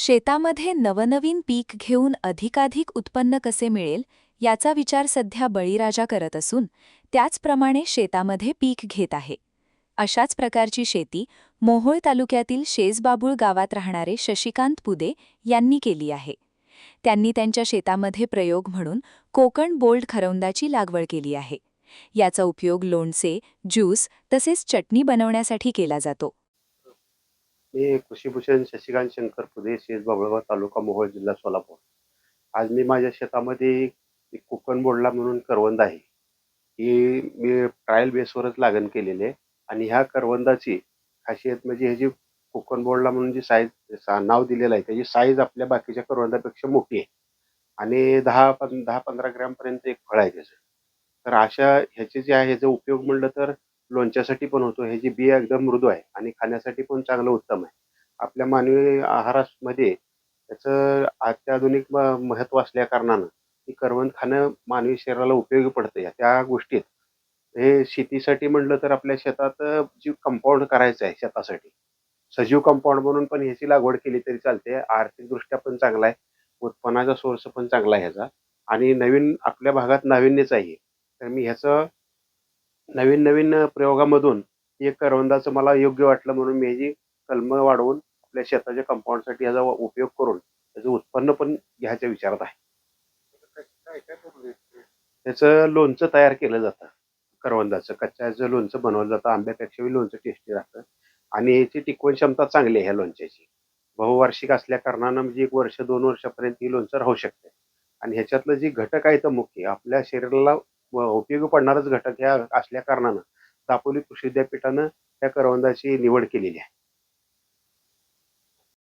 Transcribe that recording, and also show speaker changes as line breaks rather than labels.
शेतामध्ये नवनवीन पीक घेऊन अधिकाधिक उत्पन्न कसे मिळेल याचा विचार सध्या बळीराजा करत असून त्याचप्रमाणे शेतामध्ये पीक घेत आहे. अशाच प्रकारची शेती मोहोळ तालुक्यातील शेजबाबुळ गावात राहणारे शशिकांत पुदे यांनी केली आहे. त्यांनी त्यांच्या शेतामध्ये प्रयोग म्हणून कोकण बोल्ड खरवंदाची लागवड केली आहे. याचा उपयोग लोणचे, ज्यूस तसेच चटणी बनवण्यासाठी केला जातो.
मी कृषीभूषण शशिकांत शंकर पुदे, शेजबाबळगाव, तालुका मोहोळ, जिल्हा सोलापूर. आज मी माझ्या शेतामध्ये एक कोकण बोंडला म्हणून करवंद आहे. ही मी ट्रायल बेसवरच लागण केलेली आहे आणि ह्या करवंदाची खासियत म्हणजे ह्याची कोकण बोंडला म्हणून जी नाव दिलेलं आहे त्याची साईज आपल्या बाकीच्या करवंदापेक्षा मोठी आहे आणि 10-15 ग्रॅमपर्यंत एक फळ आहे त्याचं. तर अशा ह्याचे जे आहे ह्याचा उपयोग म्हणलं तर लोणच्यासाठी पण होतो. ह्याची बिया एकदम मृदू आहे आणि खाण्यासाठी पण चांगलं उत्तम आहे. आपल्या मानवी आहारामध्ये त्याचं अत्याधुनिक महत्त्व असल्या कारणानं ही करवंद खाणं मानवी शरीराला उपयोगी पडतं. त्या गोष्टीत हे शेतीसाठी म्हटलं तर आपल्या शेतात जी कंपाऊंड करायचं आहे शेतासाठी, सजीव कंपाऊंड म्हणून पण ह्याची लागवड केली तरी चालते. आर्थिकदृष्ट्या पण चांगला आहे, उत्पन्नाचा सोर्स पण चांगला आहे ह्याचा आणि नवीन आपल्या भागात नाविन्यच आहे. तर मी ह्याचं नवीन-नवीन प्रयोगामधून एक करवंदाचं मला योग्य वाटलं म्हणून मी ह्याची कलमं वाढवून आपल्या शेताच्या कंपाऊंडसाठी ह्याचा उपयोग करून त्याचं उत्पन्न पण घ्यायच्या विचारात आहे. त्याचं लोणचं तयार केलं जातं. करवंदाचं कच्च्याचं लोणचं बनवलं जातं. आंब्यापेक्षाही लोणचं टेस्टी राहतं आणि याची टिकवण क्षमता चांगली आहे ह्या लोणच्याची. बहुवार्षिक असल्या कारणानं म्हणजे 1 वर्ष 2 वर्षापर्यंत ही लोणचं राहू शकते आणि ह्याच्यातलं जे घटक आहे तर मुख्य आपल्या शरीराला उपयोगी पडणारच घटक ह्या असल्या कारणानं दापोली कृषी विद्यापीठानं त्या करवंदाची निवड केलेली आहे.